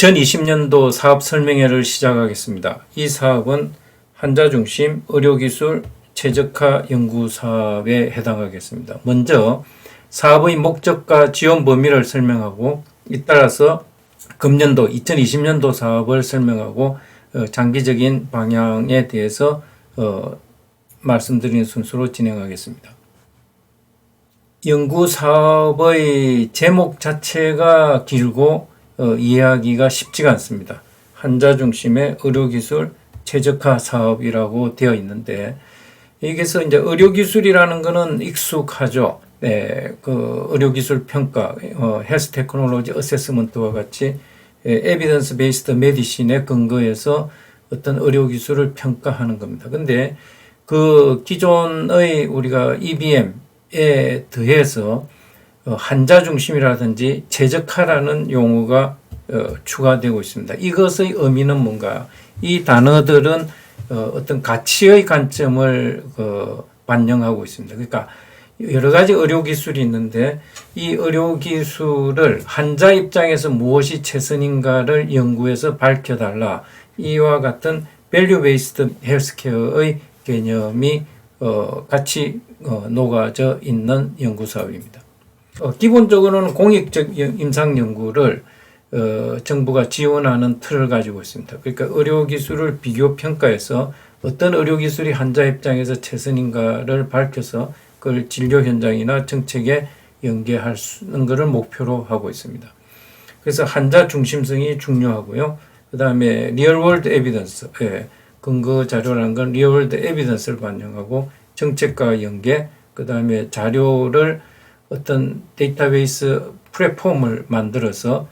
2020년도 사업 설명회를 시작하겠습니다. 이 사업은 환자중심 의료기술 최적화 연구 사업에 해당하겠습니다. 먼저 사업의 목적과 지원 범위를 설명하고 잇따라서 금년도 2020년도 사업을 설명하고 장기적인 방향에 대해서 말씀드리는 순서로 진행하겠습니다. 연구 사업의 제목 자체가 길고 이해하기가 쉽지가 않습니다. 환자 중심의 의료기술 최적화 사업이라고 되어 있는데, 여기서 이제 의료기술이라는 것은 익숙하죠. 네, 그 의료기술 평가, 헬스 테크놀로지 어세스먼트와 같이 에비던스 베이스드 메디신에 근거해서 어떤 의료기술을 평가하는 겁니다. 근데 그 기존의 우리가 EBM에 더해서 환자 중심이라든지 최적화라는 용어가 추가되고 있습니다. 이것의 의미는 뭔가? 이 단어들은 어떤 가치의 관점을 반영하고 있습니다. 그러니까 여러 가지 의료기술이 있는데 이 의료기술을 환자 입장에서 무엇이 최선인가를 연구해서 밝혀달라. 이와 같은 밸류 베이스드 헬스케어의 개념이 같이 녹아져 있는 연구사업입니다. 기본적으로는 공익적 임상연구를 정부가 지원하는 틀을 가지고 있습니다. 그러니까 의료기술을 비교 평가해서 어떤 의료기술이 환자 입장에서 최선인가를 밝혀서 그걸 진료 현장이나 정책에 연계할 수 있는 것을 목표로 하고 있습니다. 그래서 환자 중심성이 중요하고요. 그 다음에 리얼월드 에비던스, 근거 자료라는 건 리얼월드 에비던스를 반영하고 정책과 연계, 그 다음에 자료를 어떤 데이터베이스 플랫폼을 만들어서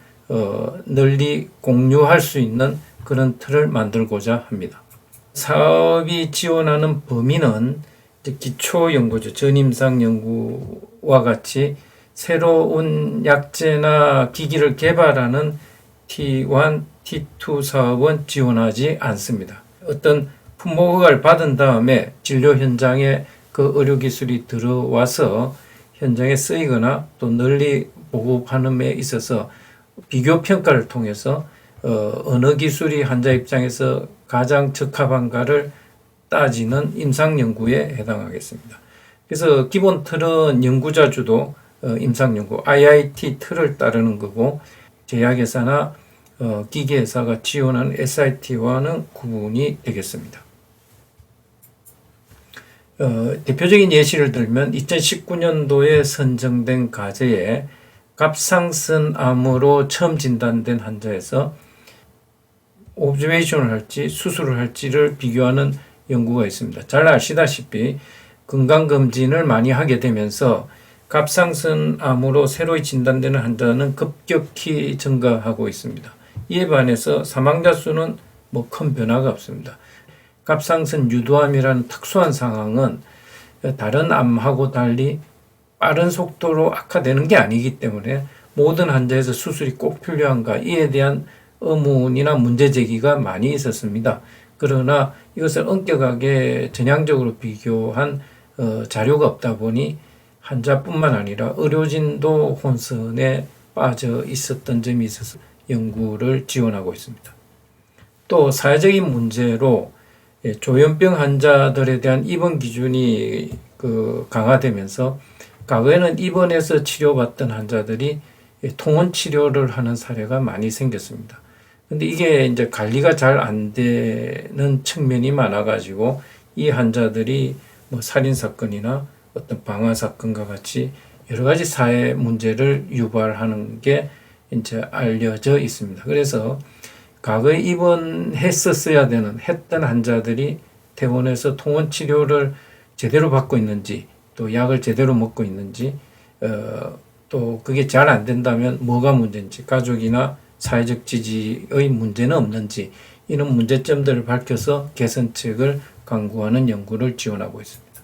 널리 공유할 수 있는 그런 틀을 만들고자 합니다. 사업이 지원하는 범위는 기초연구죠. 전임상 연구와 같이 새로운 약제나 기기를 개발하는 T1, T2 사업은 지원하지 않습니다. 어떤 품목허가를 받은 다음에 진료 현장에 그 의료기술이 들어와서 현장에 쓰이거나 또 널리 보급하는 데 있어서 비교 평가를 통해서 어느 기술이 환자 입장에서 가장 적합한가를 따지는 임상연구에 해당하겠습니다. 그래서 기본 틀은 연구자 주도 임상연구 IIT 틀을 따르는 거고, 제약회사나 기계회사가 지원하는 SIT와는 구분이 되겠습니다. 대표적인 예시를 들면 2019년도에 선정된 과제에 갑상선 암으로 처음 진단된 환자에서 오브저베이션을 할지 수술을 할지를 비교하는 연구가 있습니다. 잘 아시다시피 건강검진을 많이 하게 되면서 갑상선 암으로 새로 진단되는 환자는 급격히 증가하고 있습니다. 이에 반해서 사망자 수는 큰 변화가 없습니다. 갑상선 유도암이라는 특수한 상황은 다른 암하고 달리 빠른 속도로 악화되는 게 아니기 때문에 모든 환자에서 수술이 꼭 필요한가 이에 대한 의문이나 문제 제기가 많이 있었습니다. 그러나 이것을 엄격하게 전향적으로 비교한 자료가 없다 보니 환자뿐만 아니라 의료진도 혼선에 빠져 있었던 점이 있어서 연구를 지원하고 있습니다. 또 사회적인 문제로 조현병 환자들에 대한 입원 기준이 강화되면서 과거에는 입원해서 치료받던 환자들이 통원 치료를 하는 사례가 많이 생겼습니다. 근데 이게 이제 관리가 잘 안 되는 측면이 많아가지고 이 환자들이 살인사건이나 어떤 방화사건과 같이 여러 가지 사회 문제를 유발하는 게 이제 알려져 있습니다. 그래서 과거에 했던 환자들이 퇴원해서 통원 치료를 제대로 받고 있는지, 또 약을 제대로 먹고 있는지, 또 그게 잘 안 된다면 뭐가 문제인지, 가족이나 사회적 지지의 문제는 없는지, 이런 문제점들을 밝혀서 개선책을 강구하는 연구를 지원하고 있습니다.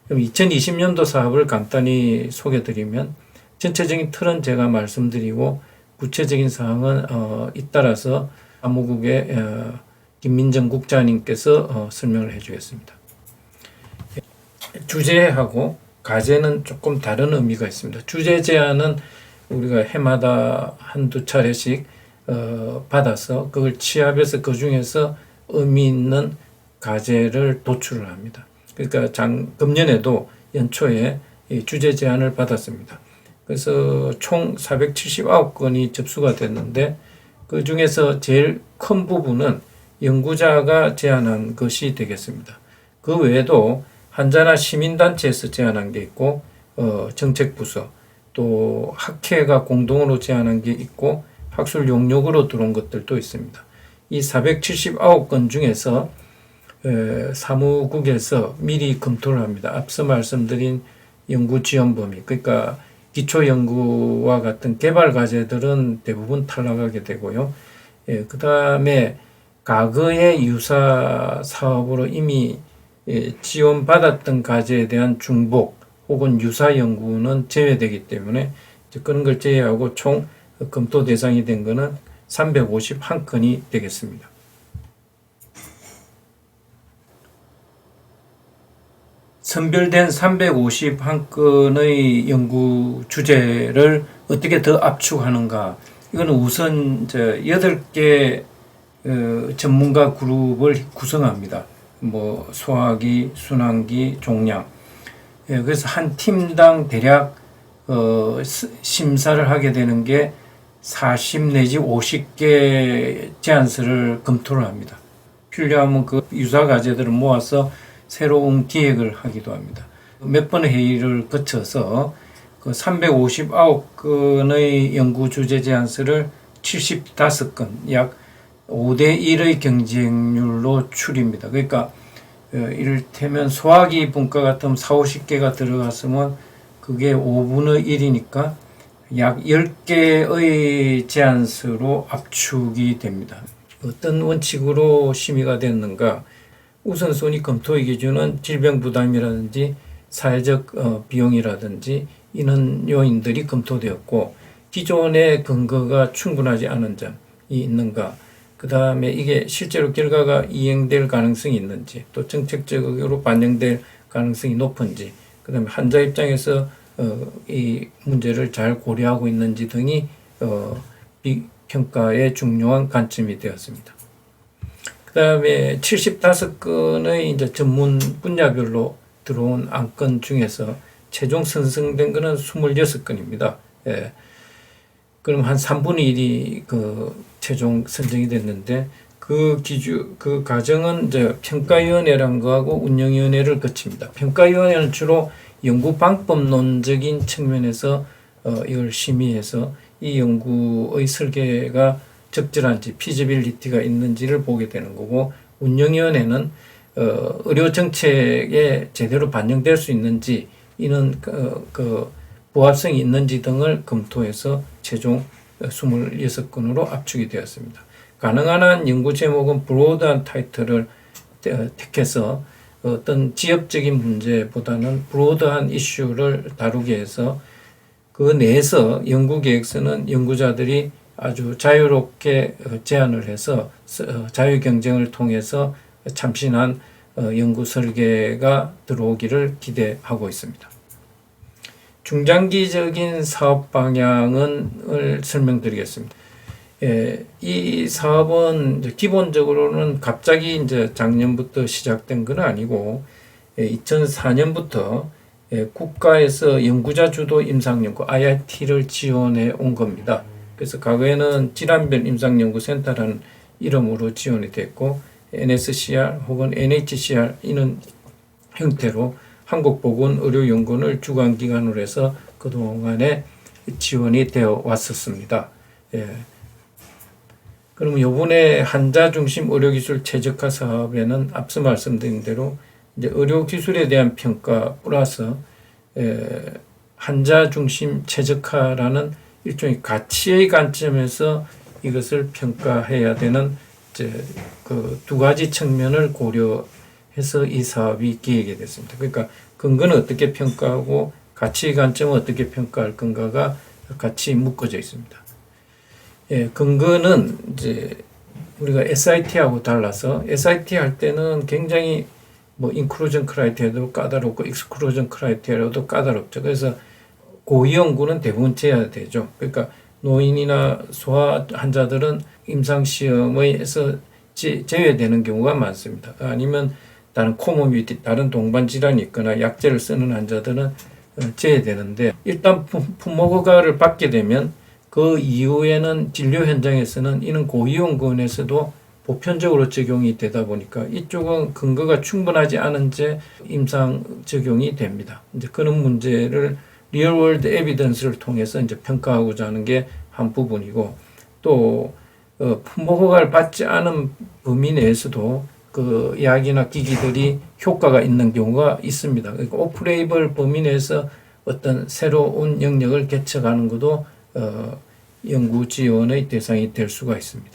그럼 2020년도 사업을 간단히 소개드리면, 전체적인 틀은 제가 말씀드리고 구체적인 사항은 잇따라서 사무국의 김민정 국장님께서 설명을 해주겠습니다. 주제하고 과제는 조금 다른 의미가 있습니다. 주제 제안은 우리가 해마다 한두 차례씩 받아서 그걸 취합해서 그 중에서 의미 있는 과제를 도출을 합니다. 그러니까 금년에도 연초에 주제 제안을 받았습니다. 그래서 총 479건이 접수가 됐는데 그 중에서 제일 큰 부분은 연구자가 제안한 것이 되겠습니다. 그 외에도 환자나 시민단체에서 제안한 게 있고 정책부서 또 학회가 공동으로 제안한 게 있고 학술 용역으로 들어온 것들도 있습니다. 이 479건 중에서 사무국에서 미리 검토를 합니다. 앞서 말씀드린 연구 지원 범위, 그러니까 기초연구와 같은 개발 과제들은 대부분 탈락하게 되고요. 그 다음에 과거의 유사 사업으로 이미 지원받았던 과제에 대한 중복 혹은 유사 연구는 제외되기 때문에 그런 걸 제외하고 총 검토 대상이 된 것은 351건이 되겠습니다. 선별된 351건의 연구 주제를 어떻게 더 압축하는가? 이거는 우선 8개 전문가 그룹을 구성합니다. 뭐 소화기, 순환기, 종양. 그래서 한 팀당 대략 심사를 하게 되는 게 40 내지 50개 제안서를 검토를 합니다. 필요하면 그 유사 과제들을 모아서 새로운 기획을 하기도 합니다. 몇 번의 회의를 거쳐서 그 359건의 연구 주제 제안서를 75건, 약 5대 1의 경쟁률로 추립니다. 그러니까 이를테면 소화기 분과 같으면 40-50개가 들어갔으면 그게 5분의 1이니까 약 10개의 제안서로 압축이 됩니다. 어떤 원칙으로 심의가 됐는가? 우선순위 검토의 기준은 질병 부담이라든지 사회적 비용이라든지 이런 요인들이 검토되었고 기존의 근거가 충분하지 않은 점이 있는가, 그 다음에 이게 실제로 결과가 이행될 가능성이 있는지, 또 정책적으로 반영될 가능성이 높은지, 그 다음에 환자 입장에서 이 문제를 잘 고려하고 있는지 등이 평가의 중요한 관점이 되었습니다. 그 다음에 75건의 이제 전문 분야별로 들어온 안건 중에서 최종 선정된 거는 26건입니다. 예. 그럼 한 3분의 1이 그 최종 선정이 됐는데 그 과정은 이제 평가위원회라는 거하고 운영위원회를 거칩니다. 평가위원회는 주로 연구 방법론적인 측면에서 이걸 심의해서 이 연구의 설계가 적절한지 피지빌리티가 있는지를 보게 되는 거고, 운영위원회는 의료 정책에 제대로 반영될 수 있는지, 이는 그 부합성이 있는지 등을 검토해서 최종 26건으로 압축이 되었습니다. 가능한 한 연구 제목은 브로드한 타이틀을 택해서 어떤 지역적인 문제보다는 브로드한 이슈를 다루게 해서 그 내에서 연구 계획서는 연구자들이 아주 자유롭게 제안을 해서 자유 경쟁을 통해서 참신한 연구 설계가 들어오기를 기대하고 있습니다. 중장기적인 사업 방향을 설명드리겠습니다. 이 사업은 기본적으로는 갑자기 이제 작년부터 시작된 건 아니고 2004년부터 국가에서 연구자 주도 임상연구 IRT를 지원해 온 겁니다. 그래서 과거에는 질환별 임상연구센터라는 이름으로 지원이 됐고 NSCR 혹은 NHCR 이런 형태로 한국보건의료연구원을 주관기관으로 해서 그동안에 지원이 되어 왔었습니다. 그러면 이번에 환자 중심 의료기술 최적화 사업에는 앞서 말씀드린 대로 이제 의료기술에 대한 평가 플러스 환자 중심 최적화라는 일종의 가치의 관점에서 이것을 평가해야 되는 이제 그 두 가지 측면을 고려해서 이 사업이 기획이 됐습니다. 그러니까 근거는 어떻게 평가하고 가치의 관점은 어떻게 평가할 건가가 같이 묶어져 있습니다. 근거는 이제 우리가 SIT하고 달라서 SIT 할 때는 굉장히 뭐 인클루전 크라이테리아도 까다롭고 익스클루전 크라이테리아도 까다롭죠. 그래서 고위 연구는 대부분 제어되죠. 그러니까 노인이나 소아 환자들은 임상시험에서 제외되는 경우가 많습니다. 아니면 다른 코모rbidity, 다른 동반 질환이 있거나 약제를 쓰는 환자들은 제외되는데, 일단 품목허가를 받게 되면 그 이후에는 진료 현장에서는 이는 고위험군에서도 보편적으로 적용이 되다 보니까 이쪽은 근거가 충분하지 않은 채 임상 적용이 됩니다. 이제 그런 문제를 리얼월드 에비던스를 통해서 이제 평가하고자 하는 게 한 부분이고, 또 품목허가를 받지 않은 범위 내에서도 그 약이나 기기들이 효과가 있는 경우가 있습니다. 그러니까 오프레이블 범위 내에서 어떤 새로운 영역을 개척하는 것도 연구 지원의 대상이 될 수가 있습니다.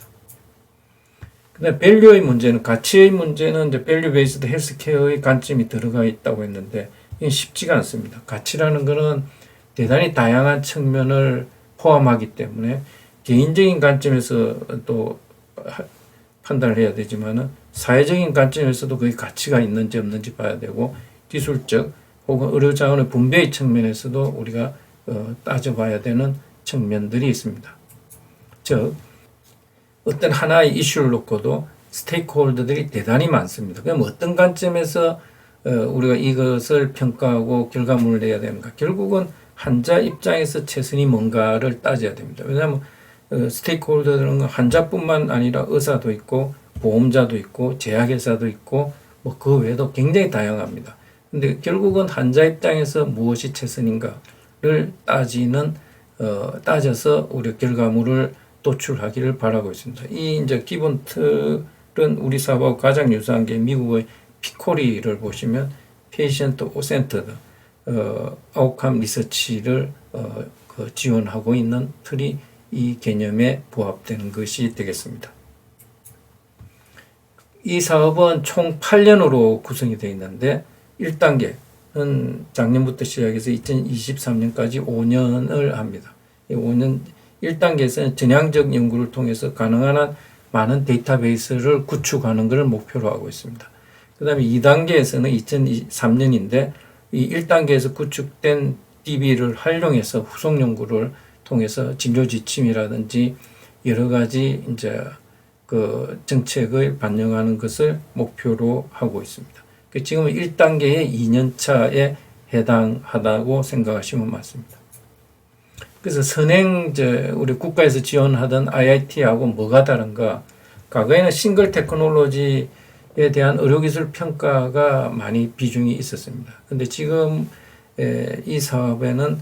근데 밸류의 문제는, 가치의 문제는 이제 밸류 베이스드 헬스케어의 관점이 들어가 있다고 했는데, 이게 쉽지가 않습니다. 가치라는 것은 대단히 다양한 측면을 포함하기 때문에 개인적인 관점에서 또 판단을 해야 되지만은 사회적인 관점에서도 그게 가치가 있는지 없는지 봐야 되고, 기술적 혹은 의료 자원의 분배의 측면에서도 우리가 따져봐야 되는 측면들이 있습니다. 즉 어떤 하나의 이슈를 놓고도 스테이크홀더들이 대단히 많습니다. 그럼 어떤 관점에서 우리가 이것을 평가하고 결과물을 내야 되는가? 결국은 환자 입장에서 최선이 뭔가를 따져야 됩니다. 왜냐하면 스테이크홀더들은 환자뿐만 아니라 의사도 있고 보험자도 있고 제약회사도 있고 뭐 그 외에도 굉장히 다양합니다. 근데 결국은 환자 입장에서 무엇이 최선인가를 따져서 우리 결과물을 도출하기를 바라고 있습니다. 이 이제 기본 틀은 우리 사업하고 가장 유사한 게 미국의 피코리를 보시면 페이션트 센터드 아웃컴 리서치를 지원하고 있는 틀이 이 개념에 부합되는 것이 되겠습니다. 이 사업은 총 8년으로 구성이 되어 있는데 1단계는 작년부터 시작해서 2023년까지 5년을 합니다. 5년 1단계에서는 전향적 연구를 통해서 가능한 한 많은 데이터베이스를 구축하는 것을 목표로 하고 있습니다. 그 다음에 2단계에서는 2023년인데 이 1단계에서 구축된 DB를 활용해서 후속 연구를 통해서 진료 지침이라든지 여러 가지 이제 그 정책을 반영하는 것을 목표로 하고 있습니다. 지금은 1단계의 2년차에 해당하다고 생각하시면 맞습니다. 그래서 선행 우리 국가에서 지원하던 IIT하고 뭐가 다른가? 과거에는 싱글 테크놀로지에 대한 의료기술 평가가 많이 비중이 있었습니다. 근데 지금 이 사업에는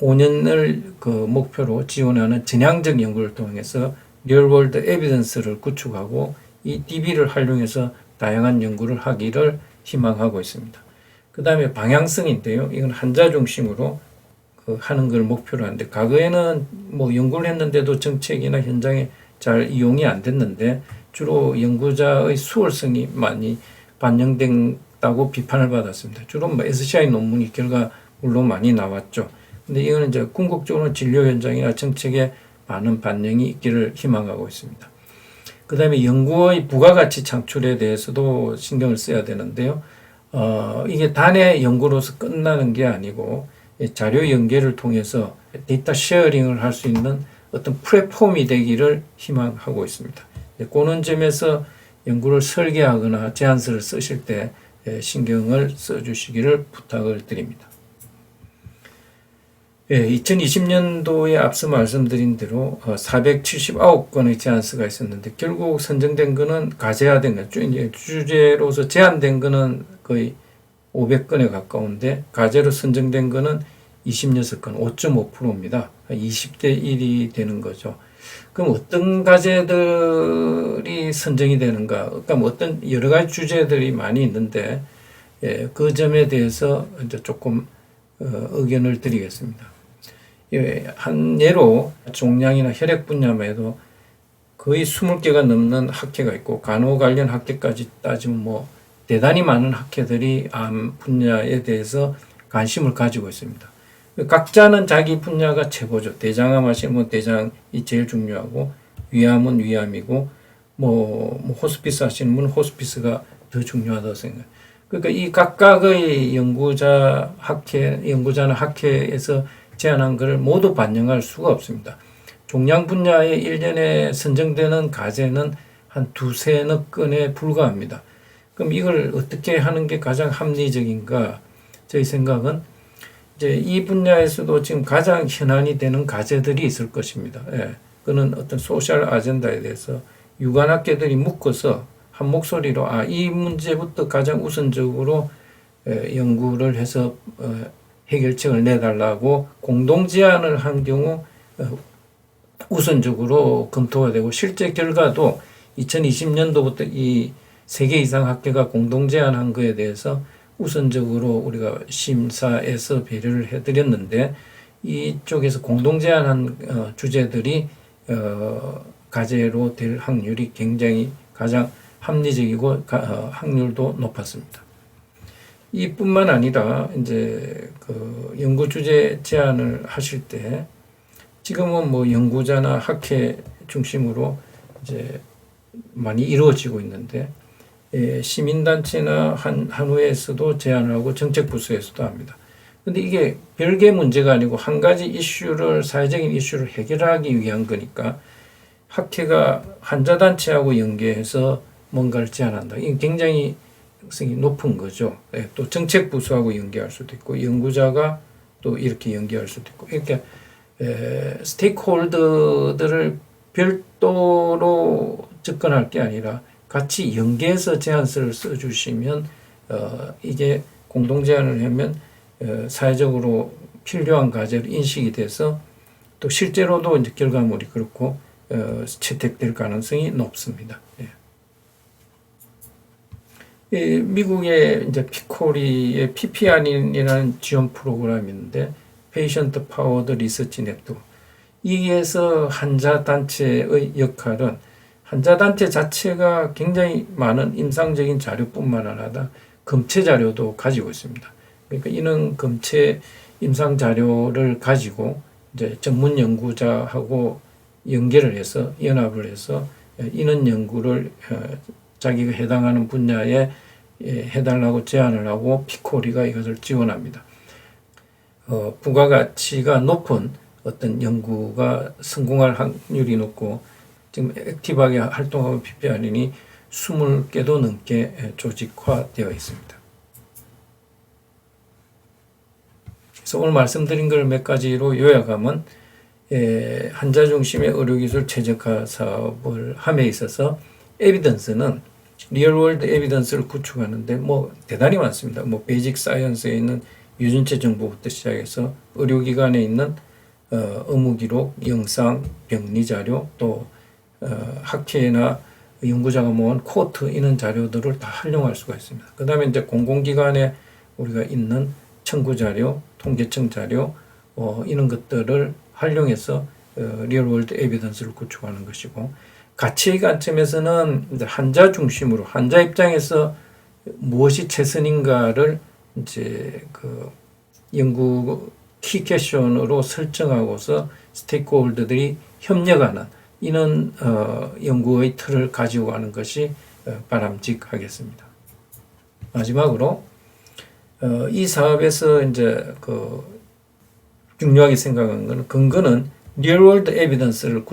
5년을 그 목표로 지원하는 전향적 연구를 통해서 리얼월드 에비던스를 구축하고 이 DB를 활용해서 다양한 연구를 하기를 희망하고 있습니다. 그 다음에 방향성인데요. 이건 환자 중심으로 하는 걸 목표로 하는데, 과거에는 뭐 연구를 했는데도 정책이나 현장에 잘 이용이 안 됐는데 주로 연구자의 수월성이 많이 반영된다고 비판을 받았습니다. 주로 뭐 SCI 논문이 결과물로 많이 나왔죠. 근데 이거는 이제 궁극적으로 진료 현장이나 정책에 많은 반영이 있기를 희망하고 있습니다. 그 다음에 연구의 부가가치 창출에 대해서도 신경을 써야 되는데요. 이게 단의 연구로서 끝나는 게 아니고 자료 연계를 통해서 데이터 쉐어링을 할 수 있는 어떤 플랫폼이 되기를 희망하고 있습니다. 그런 점에서 연구를 설계하거나 제안서를 쓰실 때 신경을 써주시기를 부탁을 드립니다. 2020년도에 앞서 말씀드린 대로 479건의 제안서가 있었는데 결국 선정된 거는 가제화된 거, 주제로서 제안된 거는 거의 500건에 가까운데 가제로 선정된 거는 26건, 5.5%입니다. 20대 1이 되는 거죠. 그럼 어떤 과제들이 선정이 되는가? 그러니까 어떤 여러 가지 주제들이 많이 있는데 그 점에 대해서 이제 조금 의견을 드리겠습니다. 한 예로 종양이나 혈액 분야만 해도 거의 20개가 넘는 학회가 있고 간호 관련 학회까지 따지면 뭐 대단히 많은 학회들이 암 분야에 대해서 관심을 가지고 있습니다. 각자는 자기 분야가 최고죠. 대장암 하시면 대장이 제일 중요하고 위암은 위암이고 뭐 호스피스 하시는 분은 호스피스가 더 중요하다고 생각해요. 그러니까 이 각각의 연구자나 학회에서 제안한 것을 모두 반영할 수가 없습니다. 종양 분야에 1년에 선정되는 과제는 한 두세너 건에 불과합니다. 그럼 이걸 어떻게 하는 게 가장 합리적인가? 저희 생각은 이제 이 분야에서도 지금 가장 현안이 되는 과제들이 있을 것입니다. 예. 그는 어떤 소셜 아젠다에 대해서 유관학계들이 묶어서 한 목소리로 이 문제부터 가장 우선적으로 연구를 해서 해결책을 내달라고 공동 제안을 한 경우 우선적으로 검토가 되고 실제 결과도 2020년도부터 이 3개 이상 학회가 공동 제안한 거에 대해서 우선적으로 우리가 심사에서 배려를 해드렸는데 이쪽에서 공동 제안한 주제들이 과제로 될 확률이 굉장히 가장 합리적이고 확률도 높았습니다. 이뿐만 아니라 이제 그 연구 주제 제안을 하실 때 지금은 뭐 연구자나 학회 중심으로 이제 많이 이루어지고 있는데 시민단체나 한우에서도 제안을 하고 정책부서에서도 합니다. 근데 이게 별개 문제가 아니고 한 가지 이슈를 사회적인 이슈를 해결하기 위한 거니까 학회가 환자단체하고 연계해서 뭔가를 제안한다. 이게 굉장히 가능성이 높은 거죠. 또 정책부서하고 연계할 수도 있고 연구자가 또 이렇게 연계할 수도 있고 이렇게 스테이크홀더들을 별도로 접근할 게 아니라 같이 연계해서 제안서를 써주시면 이게 공동 제안을 하면 사회적으로 필요한 과제로 인식이 돼서 또 실제로도 이제 결과물이 그렇고 채택될 가능성이 높습니다. 미국의 이제 피코리의 PPR이라는 지원 프로그램이 있는데 Patient Powered Research Network. 이에서 환자 단체의 역할은 환자 단체 자체가 굉장히 많은 임상적인 자료뿐만 아니라 검체 자료도 가지고 있습니다. 그러니까 이런 검체 임상 자료를 가지고 이제 전문 연구자하고 연계를 해서 연합을 해서 이런 연구를 자기가 해당하는 분야에 해달라고 제안을 하고 피코리가 이것을 지원합니다. 부가가치가 높은 어떤 연구가 성공할 확률이 높고 지금 액티브하게 활동하고 PPR이 20개도 넘게 조직화되어 있습니다. 그래서 오늘 말씀드린 걸 몇 가지로 요약하면 환자 중심의 의료기술 최적화 사업을 함에 있어서 에비던스는 리얼월드 에비던스를 구축하는데 뭐 대단히 많습니다. 뭐 베이직 사이언스에 있는 유전체 정보부터 시작해서 의료기관에 있는 의무기록, 영상, 병리 자료, 또 학회나 연구자가 모은 코트 이런 자료들을 다 활용할 수가 있습니다. 그 다음에 이제 공공기관에 우리가 있는 청구 자료, 통계청 자료 이런 것들을 활용해서 리얼월드 에비던스를 구축하는 것이고 가치의 관점에서는 이제 환자 중심으로 환자 입장에서 무엇이 최선인가를 이제 그 연구 키 퀘션으로 설정하고서 스테이크홀더들이 협력하는 이런 연구의 틀을 가지고 가는 것이 바람직하겠습니다. 마지막으로 이 사업에서 이제 그 중요하게 생각하는 것은 근거는 리얼월드 에비던스를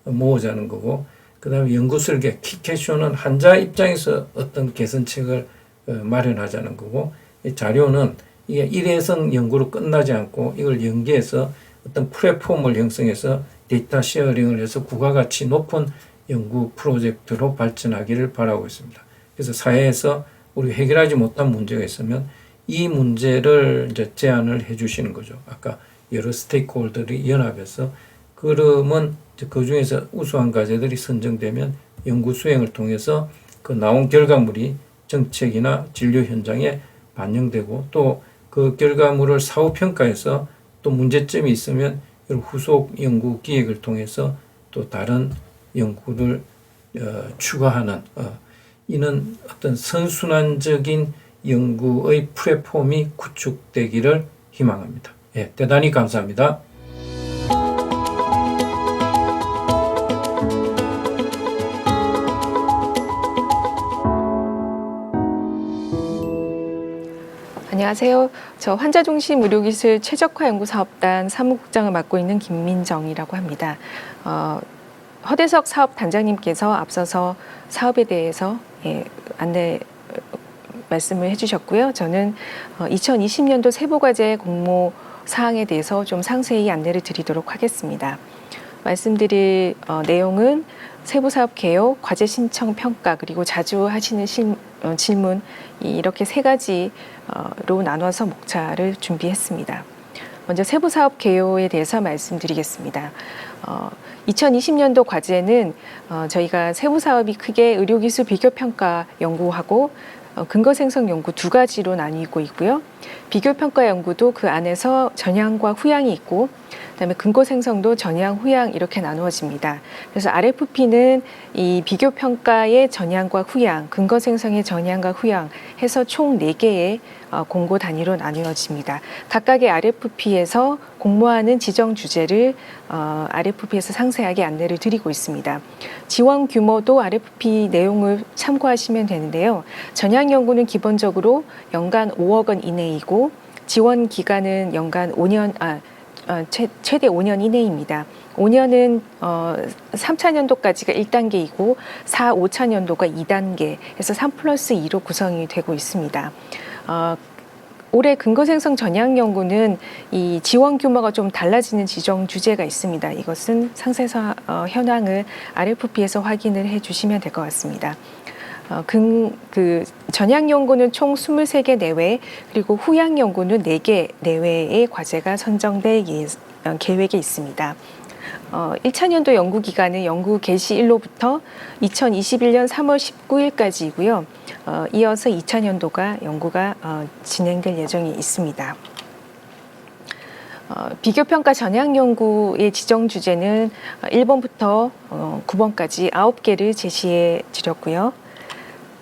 모으자는 거고 그 다음에 연구 설계 키 퀘션은 환자 입장에서 어떤 개선책을 마련하자는 거고 이 자료는 이게 일회성 연구로 끝나지 않고 이걸 연계해서 어떤 플랫폼을 형성해서 데이터 쉐어링을 해서 부가가치 높은 연구 프로젝트로 발전하기를 바라고 있습니다. 그래서 사회에서 우리 해결하지 못한 문제가 있으면 이 문제를 이제 제안을 해 주시는 거죠. 아까 여러 스테이크홀더들이 연합해서 그러면 그 중에서 우수한 과제들이 선정되면 연구 수행을 통해서 그 나온 결과물이 정책이나 진료 현장에 반영되고 또 그 결과물을 사후 평가해서 또 문제점이 있으면 후속 연구 기획을 통해서 또 다른 연구를 추가하는 이는 어떤 선순환적인 연구의 플랫폼이 구축되기를 희망합니다. 대단히 감사합니다. 안녕하세요. 저 환자중심 의료기술 최적화연구사업단 사무국장을 맡고 있는 김민정이라고 합니다. 허대석 사업단장님께서 앞서서 사업에 대해서 안내 말씀을 해주셨고요. 저는 2020년도 세부과제 공모 사항에 대해서 좀 상세히 안내를 드리도록 하겠습니다. 말씀드릴 내용은 세부사업 개요, 과제 신청 평가, 그리고 자주 하시는 질문 이렇게 세 가지로 나눠서 목차를 준비했습니다. 먼저 세부사업 개요에 대해서 말씀드리겠습니다. 2020년도 과제는 저희가 세부사업이 크게 의료기술 비교평가 연구하고 근거생성 연구 두 가지로 나뉘고 있고요. 비교평가 연구도 그 안에서 전향과 후향이 있고 그다음에 근거생성도 전향, 후향 이렇게 나누어집니다. 그래서 RFP는 이 비교평가의 전향과 후향, 근거생성의 전향과 후향 해서 총 4개의 공고 단위로 나누어집니다. 각각의 RFP에서 공모하는 지정 주제를 RFP에서 상세하게 안내를 드리고 있습니다. 지원 규모도 RFP 내용을 참고하시면 되는데요. 전향 연구는 기본적으로 연간 5억 원 이내이고 지원 기간은 연간 5년, 최대 5년 이내입니다. 5년은 3차년도까지가 1단계이고 4, 5차년도가 2단계 해서 3+2로 구성이 되고 있습니다. 올해 근거생성 전향 연구는 이 지원 규모가 좀 달라지는 지정 주제가 있습니다. 이것은 상세 현황을 RFP에서 확인을 해 주시면 될 것 같습니다. 전향 연구는 총 23개 내외, 그리고 후향 연구는 4개 내외의 과제가 선정될 계획에 있습니다. 1차년도 연구 기간은 연구 개시 일로부터 2021년 3월 19일까지이고요. 이어서 2차년도가 연구가 진행될 예정이 있습니다. 비교평가 전향 연구의 지정 주제는 1번부터 9번까지 9개를 제시해 드렸고요.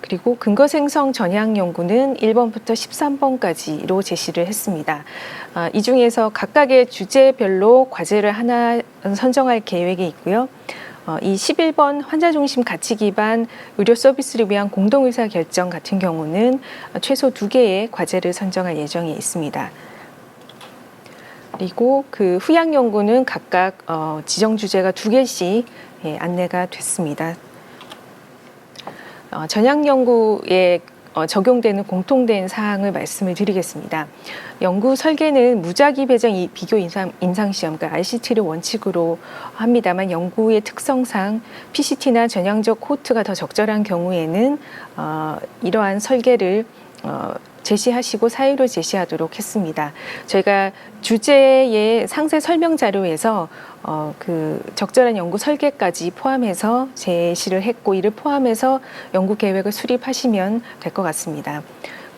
그리고 근거생성 전향 연구는 1번부터 13번까지로 제시를 했습니다. 이 중에서 각각의 주제별로 과제를 하나 선정할 계획이 있고요. 이 11번 환자중심 가치 기반 의료 서비스를 위한 공동의사결정 같은 경우는 최소 2개의 과제를 선정할 예정이 있습니다. 그리고 그 후향 연구는 각각 지정 주제가 2개씩 안내가 됐습니다. 전향 연구에 적용되는 공통된 사항을 말씀을 드리겠습니다. 연구 설계는 무작위 배정 비교 임상시험, 그러니까 RCT를 원칙으로 합니다만 연구의 특성상 PCT나 전향적 코호트가 더 적절한 경우에는 이러한 설계를 제시하시고 사유를 제시하도록 했습니다. 저희가 주제의 상세 설명 자료에서 그 적절한 연구 설계까지 포함해서 제시를 했고 이를 포함해서 연구 계획을 수립하시면 될 것 같습니다.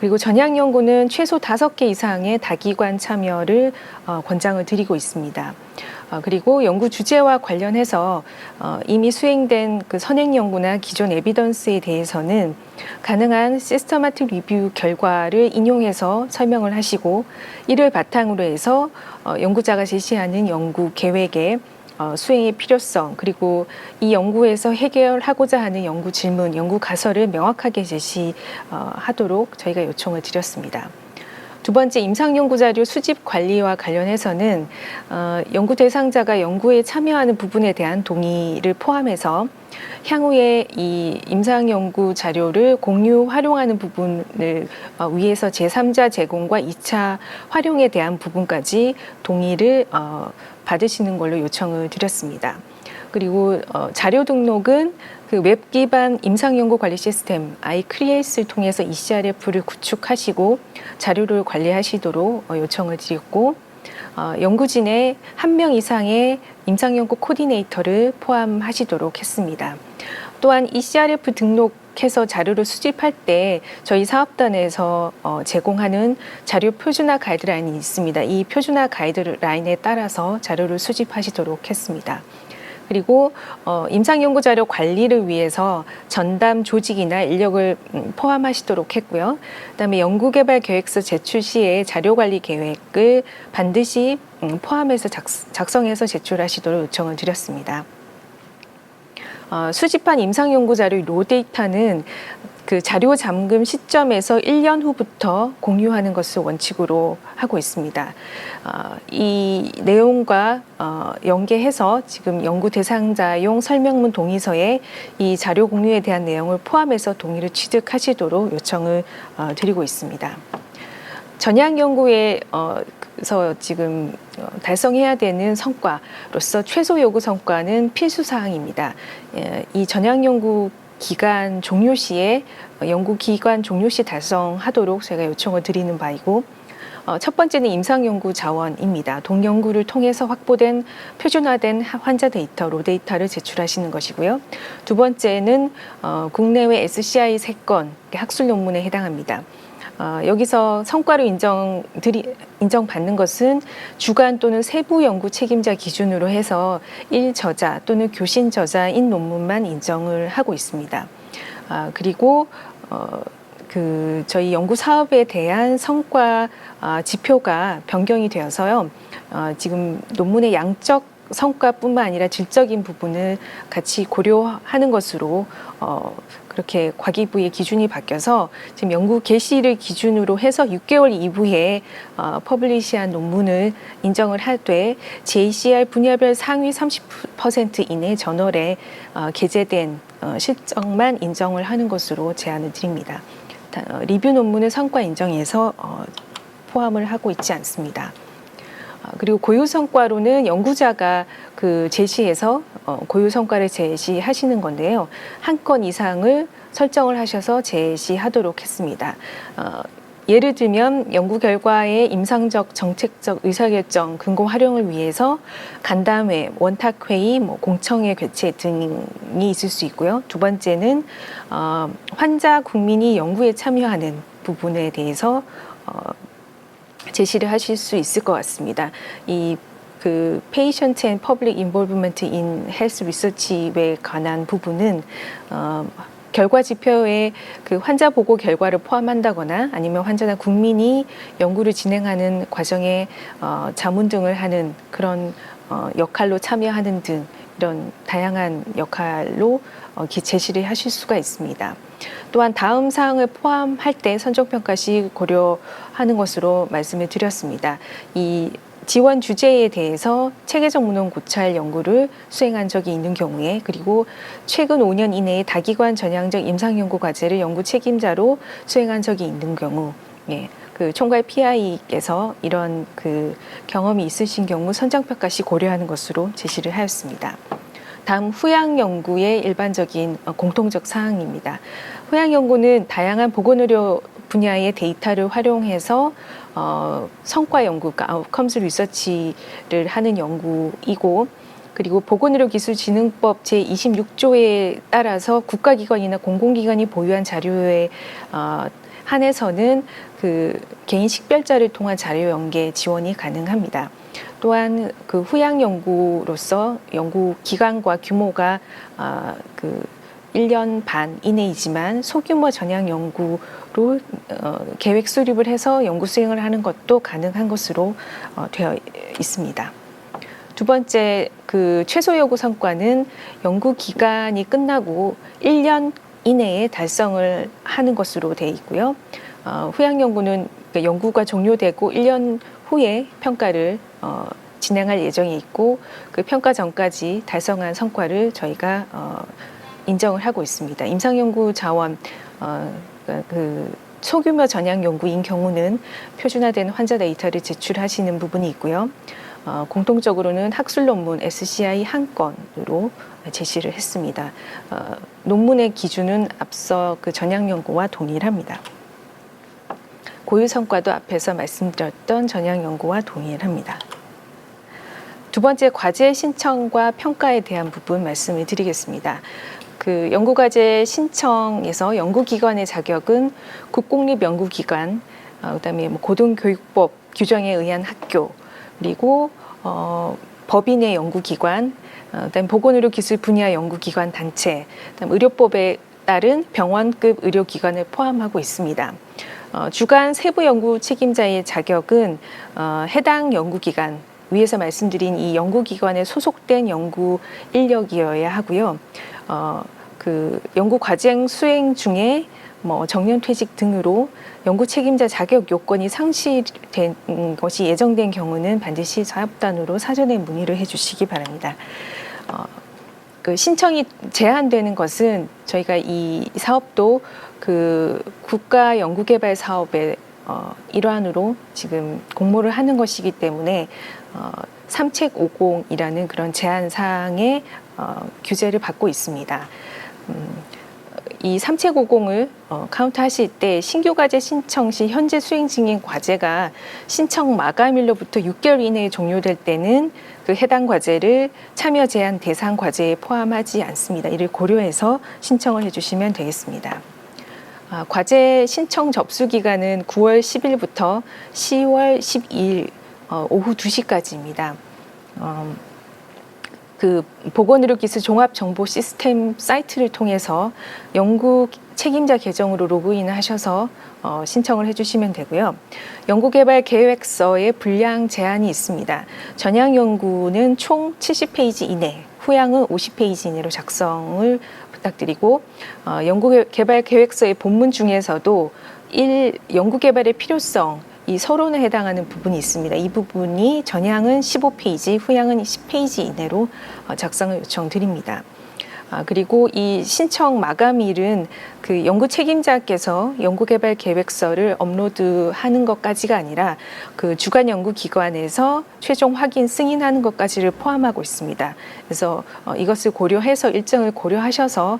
그리고 전향 연구는 최소 5개 이상의 다기관 참여를 권장을 드리고 있습니다. 그리고 연구 주제와 관련해서 이미 수행된 그 선행 연구나 기존 에비던스에 대해서는 가능한 시스터마틱 리뷰 결과를 인용해서 설명을 하시고 이를 바탕으로 해서 연구자가 제시하는 연구 계획의 수행의 필요성, 그리고 이 연구에서 해결하고자 하는 연구 질문, 연구 가설을 명확하게 제시하도록 저희가 요청을 드렸습니다. 두 번째, 임상연구자료 수집 관리와 관련해서는 연구 대상자가 연구에 참여하는 부분에 대한 동의를 포함해서 향후에 이 임상연구 자료를 공유 활용하는 부분을 위해서 제3자 제공과 2차 활용에 대한 부분까지 동의를 받으시는 걸로 요청을 드렸습니다. 그리고 자료 등록은 그 웹 기반 임상연구 관리 시스템 iCreate를 통해서 ECRF를 구축하시고 자료를 관리하시도록 요청을 드렸고 연구진에 1명 이상의 임상연구 코디네이터를 포함하시도록 했습니다. 또한 ECRF 등록해서 자료를 수집할 때 저희 사업단에서 제공하는 자료 표준화 가이드라인이 있습니다. 이 표준화 가이드라인에 따라서 자료를 수집하시도록 했습니다. 그리고 임상연구자료 관리를 위해서 전담 조직이나 인력을 포함하시도록 했고요. 그다음에 연구개발 계획서 제출 시에 자료관리 계획을 반드시 포함해서 작성해서 제출하시도록 요청을 드렸습니다. 수집한 임상연구자료 로 데이터는 그 자료 잠금 시점에서 1년 후부터 공유하는 것을 원칙으로 하고 있습니다. 이 내용과 연계해서 지금 연구 대상자용 설명문 동의서에 이 자료 공유에 대한 내용을 포함해서 동의를 취득하시도록 요청을 드리고 있습니다. 전향 연구에서 지금 달성해야 되는 성과로서 최소 요구 성과는 필수 사항입니다. 이 전향 연구 기간 종료 시에 연구 기간 종료 시 달성하도록 제가 요청을 드리는 바이고, 첫 번째는 임상 연구 자원입니다. 동연구를 통해서 확보된 표준화된 환자 데이터, 로 데이터를 제출하시는 것이고요. 두 번째는 국내외 SCI 3건 학술 논문에 해당합니다. 여기서 성과로 인정받는 것은 주관 또는 세부 연구 책임자 기준으로 해서 1저자 또는 교신 저자인 논문만 인정을 하고 있습니다. 그리고 저희 연구 사업에 대한 성과 지표가 변경이 되어서요. 지금 논문의 양적 성과뿐만 아니라 질적인 부분을 같이 고려하는 것으로 그렇게 과기부의 기준이 바뀌어서 지금 연구 개시를 기준으로 해서 6개월 이후에 퍼블리시한 논문을 인정을 하되 JCR 분야별 상위 30% 이내 저널에 게재된 실적만 인정을 하는 것으로 제안을 드립니다. 리뷰 논문의 성과 인정에서 포함을 하고 있지 않습니다. 그리고 고유 성과로는 연구자가 제시해서 고유 성과를 제시하시는 건데요. 한 건 이상을 설정을 하셔서 제시하도록 했습니다. 예를 들면 연구 결과의 임상적, 정책적 의사결정, 근거 활용을 위해서 간담회, 원탁회의, 공청회 개최 등이 있을 수 있고요. 두 번째는 환자, 국민이 연구에 참여하는 부분에 대해서 제시를 하실 수 있을 것 같습니다. Patient and Public Involvement in Health Research에 관한 부분은 결과 지표에 환자 보고 결과를 포함한다거나 아니면 환자나 국민이 연구를 진행하는 과정에 자문 등을 하는 그런 역할로 참여하는 등 이런 다양한 역할로 제시를 하실 수가 있습니다. 또한 다음 사항을 포함할 때 선정평가 시 고려하는 것으로 말씀을 드렸습니다. 이 지원 주제에 대해서 체계적 문헌 고찰 연구를 수행한 적이 있는 경우에, 그리고 최근 5년 이내에 다기관 전향적 임상 연구 과제를 연구 책임자로 수행한 적이 있는 경우, 총괄 PI께서 이런 경험이 있으신 경우 선정평가 시 고려하는 것으로 제시를 하였습니다. 다음 후양 연구의 일반적인 공통적 사항입니다. 후양 연구는 다양한 보건의료 분야의 데이터를 활용해서 성과 연구, 아웃컴스 리서치를 하는 연구이고, 그리고 보건의료기술진흥법 제26조에 따라서 국가기관이나 공공기관이 보유한 자료에 한해서는 개인 식별자를 통한 자료 연계 지원이 가능합니다. 또한 후양 연구로서 연구 기간과 규모가 1년 반 이내이지만 소규모 전향 연구로 계획 수립을 해서 연구 수행을 하는 것도 가능한 것으로 되어 있습니다. 두 번째, 최소 요구 성과는 연구 기간이 끝나고 1년 이내에 달성을 하는 것으로 되어 있고요. 후양 연구는 연구가 종료되고 1년 후에 평가를 진행할 예정이 있고, 그 평가 전까지 달성한 성과를 저희가 인정을 하고 있습니다. 임상연구 자원, 소규모 전향 연구인 경우는 표준화된 환자 데이터를 제출하시는 부분이 있고요. 공통적으로는 학술 논문 SCI 한 건으로 제시를 했습니다. 논문의 기준은 앞서 전향 연구와 동일합니다. 고유 성과도 앞에서 말씀드렸던 전향 연구와 동일합니다. 두 번째, 과제 신청과 평가에 대한 부분 말씀을 드리겠습니다. 연구과제 신청에서 연구기관의 자격은 국공립연구기관, 그다음에 고등교육법 규정에 의한 학교, 그리고 법인의 연구기관, 그다음 보건의료기술 분야 연구기관 단체, 그다음 의료법에 따른 병원급 의료기관을 포함하고 있습니다. 주간 세부 연구 책임자의 자격은 해당 연구기관, 위에서 말씀드린 이 연구기관에 소속된 연구 인력이어야 하고요. 연구 과정 수행 중에 뭐 정년퇴직 등으로 연구 책임자 자격 요건이 상실된 것이 예정된 경우는 반드시 사업단으로 사전에 문의를 해주시기 바랍니다. 그 신청이 제한되는 것은 저희가 이 사업도 그 국가 연구개발 사업의 일환으로 지금 공모를 하는 것이기 때문에 삼책 50이라는 그런 제한 사항의 규제를 받고 있습니다. 이 삼책 50을 카운트하실 때 신규 과제 신청 시 현재 수행 중인 과제가 신청 마감일로부터 6개월 이내에 종료될 때는 그 해당 과제를 참여 제한 대상 과제에 포함하지 않습니다. 이를 고려해서 신청을 해주시면 되겠습니다. 과제 신청 접수 기간은 9월 10일부터 10월 12일 오후 2시까지입니다. 그 보건의료기술 종합정보시스템 사이트를 통해서 연구 책임자 계정으로 로그인을 하셔서 신청을 해주시면 되고요. 연구개발 계획서에 분량 제한이 있습니다. 전향 연구는 총 70페이지 이내, 후양은 50페이지 이내로 작성을 부탁드리고 연구개발 계획서의 본문 중에서도 연구개발의 필요성, 이 서론에 해당하는 부분이 있습니다. 이 부분이 전향은 15페이지, 후양은 10페이지 이내로 작성을 요청드립니다. 그리고 이 신청 마감일은 그 연구 책임자께서 연구개발 계획서를 업로드하는 것까지가 아니라 그 주관 연구기관에서 최종 확인 승인하는 것까지를 포함하고 있습니다. 그래서 이것을 고려해서 일정을 고려하셔서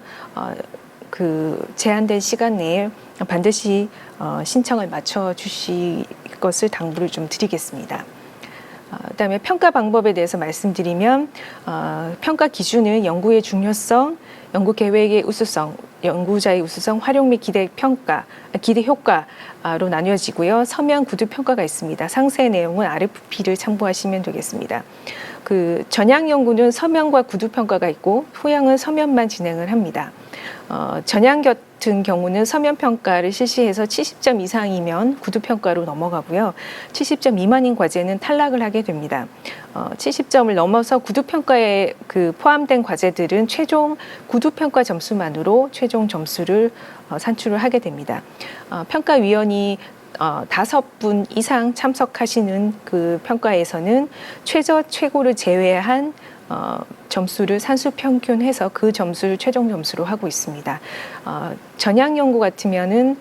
그 제한된 시간 내에 반드시 신청을 맞춰 주실 것을 당부를 좀 드리겠습니다. 그다음에 평가 방법에 대해서 말씀드리면 평가 기준은 연구의 중요성, 연구 계획의 우수성, 연구자의 우수성, 활용 및 기대 효과로 나뉘어지고요. 서면 구두 평가가 있습니다. 상세 내용은 RFP를 참고하시면 되겠습니다. 그 전향 연구는 서면과 구두 평가가 있고 후양은 서면만 진행을 합니다. 전향 같은 경우는 서면 평가를 실시해서 70점 이상이면 구두 평가로 넘어가고요. 70점 미만인 과제는 탈락을 하게 됩니다. 70점을 넘어서 구두 평가에 그 포함된 과제들은 최종 구두 평가 점수만으로 최종 점수를 산출을 하게 됩니다. 평가위원이 5분 이상 참석하시는 그 평가에서는 최저 최고를 제외한 점수를 산수 평균해서 그 점수를 최종 점수로 하고 있습니다. 전향 연구 같으면은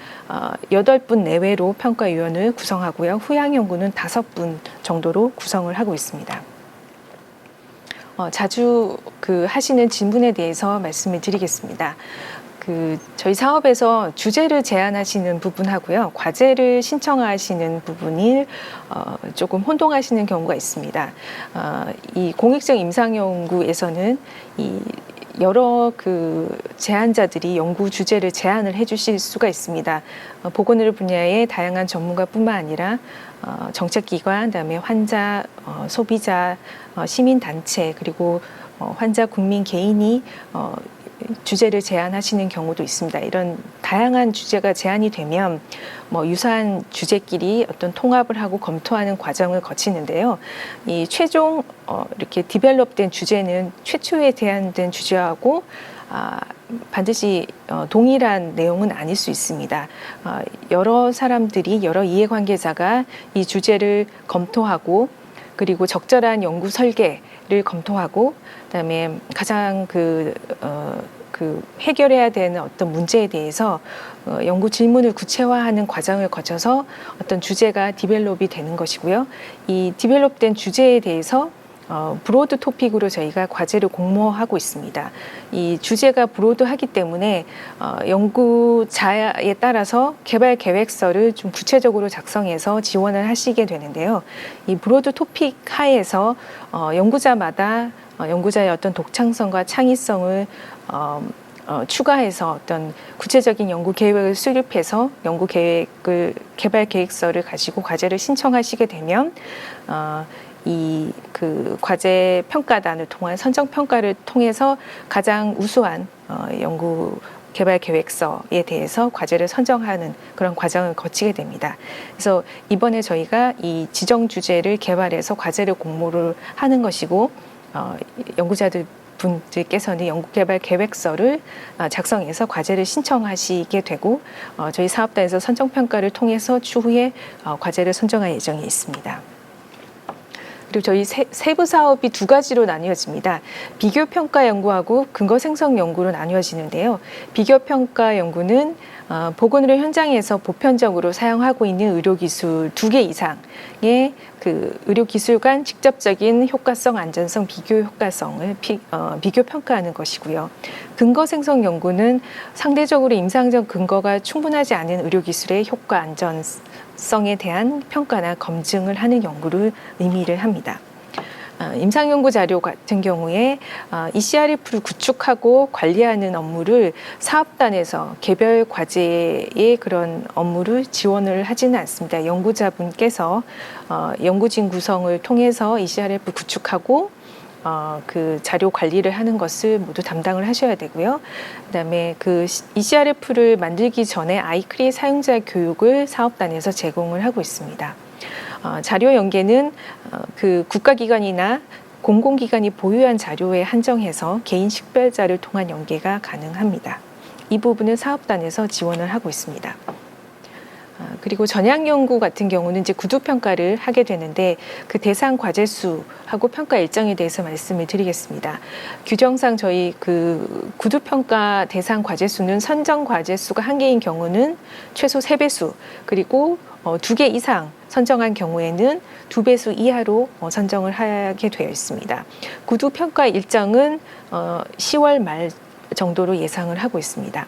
8분 내외로 평가위원을 구성하고요. 후양 연구는 5분 정도로 구성을 하고 있습니다. 자주 그 하시는 질문에 대해서 말씀을 드리겠습니다. 그 저희 사업에서 주제를 제안하시는 부분하고요, 과제를 신청하시는 부분이 조금 혼동하시는 경우가 있습니다. 이 공익적 임상 연구에서는 이 여러 그 제안자들이 연구 주제를 제안을 해주실 수가 있습니다. 보건의료 분야의 다양한 전문가뿐만 아니라 정책기관, 그다음에 환자, 소비자, 시민단체, 그리고 환자, 국민 개인이 주제를 제안하시는 경우도 있습니다. 이런 다양한 주제가 제안이 되면 뭐 유사한 주제끼리 어떤 통합을 하고 검토하는 과정을 거치는데요. 이 최종 이렇게 디벨롭된 주제는 최초에 제안된 주제하고 반드시 동일한 내용은 아닐 수 있습니다. 여러 사람들이, 여러 이해관계자가 이 주제를 검토하고 그리고 적절한 연구 설계를 검토하고 그다음에 가장 그 해결해야 되는 어떤 문제에 대해서 연구 질문을 구체화하는 과정을 거쳐서 어떤 주제가 디벨롭이 되는 것이고요. 이 디벨롭된 주제에 대해서 브로드 토픽으로 저희가 과제를 공모하고 있습니다. 이 주제가 브로드하기 때문에 연구자에 따라서 개발 계획서를 좀 구체적으로 작성해서 지원을 하시게 되는데요. 이 브로드 토픽 하에서 연구자마다 연구자의 어떤 독창성과 창의성을 추가해서 어떤 구체적인 연구 계획을 수립해서 연구 계획을 개발 계획서를 가지고 과제를 신청하시게 되면 이 그 과제 평가단을 통한 선정 평가를 통해서 가장 우수한 연구 개발 계획서에 대해서 과제를 선정하는 그런 과정을 거치게 됩니다. 그래서 이번에 저희가 이 지정 주제를 개발해서 과제를 공모를 하는 것이고 연구자들 분들께서는 연구개발 계획서를 작성해서 과제를 신청하시게 되고 저희 사업단에서 선정평가를 통해서 추후에 과제를 선정할 예정이 있습니다. 그리고 저희 세부 사업이 두 가지로 나뉘어집니다. 비교평가 연구하고 근거생성 연구로 나뉘어지는데요. 비교평가 연구는 보건의료 현장에서 보편적으로 사용하고 있는 의료기술 2개 이상의 그 의료기술 간 직접적인 효과성, 안전성, 비교 효과성을 비교평가하는 것이고요. 근거생성 연구는 상대적으로 임상적 근거가 충분하지 않은 의료기술의 효과, 안전성에 대한 평가나 검증을 하는 연구를 의미를 합니다. 임상연구 자료 같은 경우에 ECRF를 구축하고 관리하는 업무를 사업단에서 개별 과제의 그런 업무를 지원을 하지는 않습니다. 연구자분께서 연구진 구성을 통해서 ECRF 구축하고 그 자료 관리를 하는 것을 모두 담당을 하셔야 되고요. 그다음에 그 ECRF를 만들기 전에 아이크리 사용자 교육을 사업단에서 제공을 하고 있습니다. 자료 연계는 그 국가기관이나 공공기관이 보유한 자료에 한정해서 개인 식별자를 통한 연계가 가능합니다. 이 부분은 사업단에서 지원을 하고 있습니다. 그리고 전향 연구 같은 경우는 이제 구두평가를 하게 되는데 그 대상 과제 수하고 평가 일정에 대해서 말씀을 드리겠습니다. 규정상 저희 그 구두평가 대상 과제 수는 선정 과제 수가 1개인 경우는 최소 3배수, 그리고 2개 이상 선정한 경우에는 2배수 이하로 선정을 하게 되어 있습니다. 구두평가 일정은 10월 말 정도로 예상을 하고 있습니다.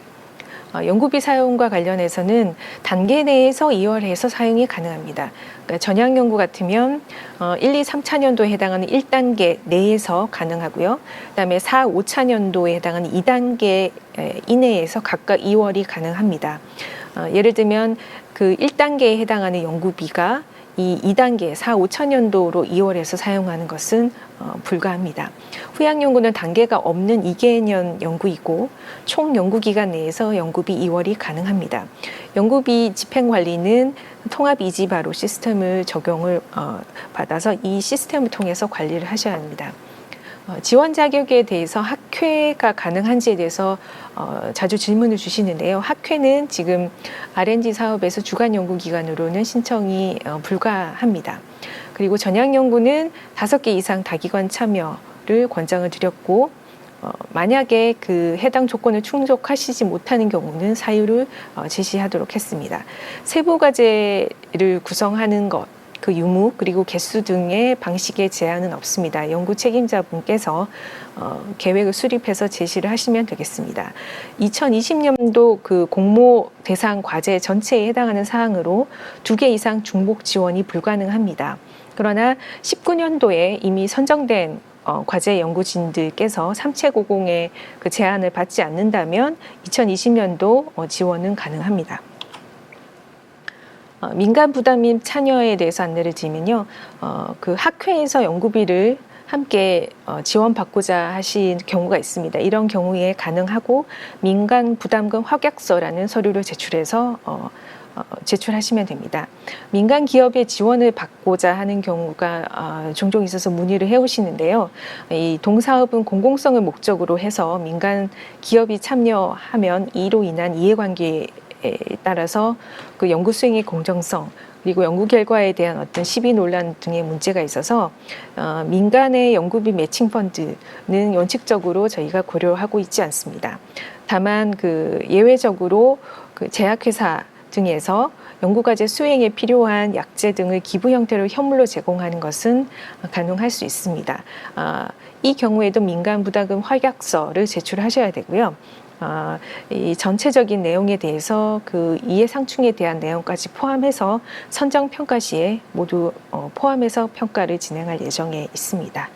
연구비 사용과 관련해서는 단계 내에서 2월에서 사용이 가능합니다. 그러니까 전향 연구 같으면 1, 2, 3차년도에 해당하는 1단계 내에서 가능하고요. 그다음에 4, 5차년도에 해당하는 2단계 이내에서 각각 2월이 가능합니다. 예를 들면 그 1단계에 해당하는 연구비가 이 2단계 4, 5차년도로 2월에서 사용하는 것은 불가합니다. 후약 연구는 단계가 없는 2개년 연구이고 총 연구기간 내에서 연구비 2월이 가능합니다. 연구비 집행관리는 통합 이지바로 시스템을 적용을 받아서 이 시스템을 통해서 관리를 하셔야 합니다. 지원 자격에 대해서 학회가 가능한지에 대해서 자주 질문을 주시는데요. 학회는 지금 R&D 사업에서 주간 연구기관으로는 신청이 불가합니다. 그리고 전향 연구는 5개 이상 다기관 참여를 권장을 드렸고 만약에 그 해당 조건을 충족하시지 못하는 경우는 사유를 제시하도록 했습니다. 세부 과제를 구성하는 것, 그 유무 그리고 개수 등의 방식의 제한은 없습니다. 연구 책임자분께서 계획을 수립해서 제시를 하시면 되겠습니다. 2020년도 그 공모 대상 과제 전체에 해당하는 사항으로 2개 이상 중복 지원이 불가능합니다. 그러나 19년도에 이미 선정된 과제 연구진들께서 3채5공의 그 제한을 받지 않는다면 2020년도 지원은 가능합니다. 민간 부담 및 참여에 대해서 안내를 드리면요. 그 학회에서 연구비를 함께 지원받고자 하신 경우가 있습니다. 이런 경우에 가능하고 민간 부담금 확약서라는 서류를 제출해서 제출하시면 됩니다. 민간 기업의 지원을 받고자 하는 경우가 종종 있어서 문의를 해오시는데요. 이 동사업은 공공성을 목적으로 해서 민간 기업이 참여하면 이로 인한 이해관계에 따라서 그 연구 수행의 공정성 그리고 연구 결과에 대한 어떤 시비 논란 등의 문제가 있어서 민간의 연구비 매칭 펀드는 원칙적으로 저희가 고려하고 있지 않습니다. 다만 그 예외적으로 그 제약회사 등에서 연구과제 수행에 필요한 약재 등을 기부 형태로 현물로 제공하는 것은 가능할 수 있습니다. 이 경우에도 민간 부담금 확약서를 제출하셔야 되고요. 이 전체적인 내용에 대해서 그 이해상충에 대한 내용까지 포함해서 선정 평가 시에 모두 포함해서 평가를 진행할 예정에 있습니다.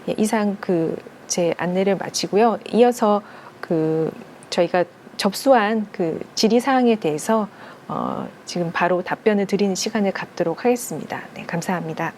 예, 이상 그 제 안내를 마치고요. 이어서 그 저희가 접수한 그 질의 사항에 대해서 지금 바로 답변을 드리는 시간을 갖도록 하겠습니다. 네, 감사합니다.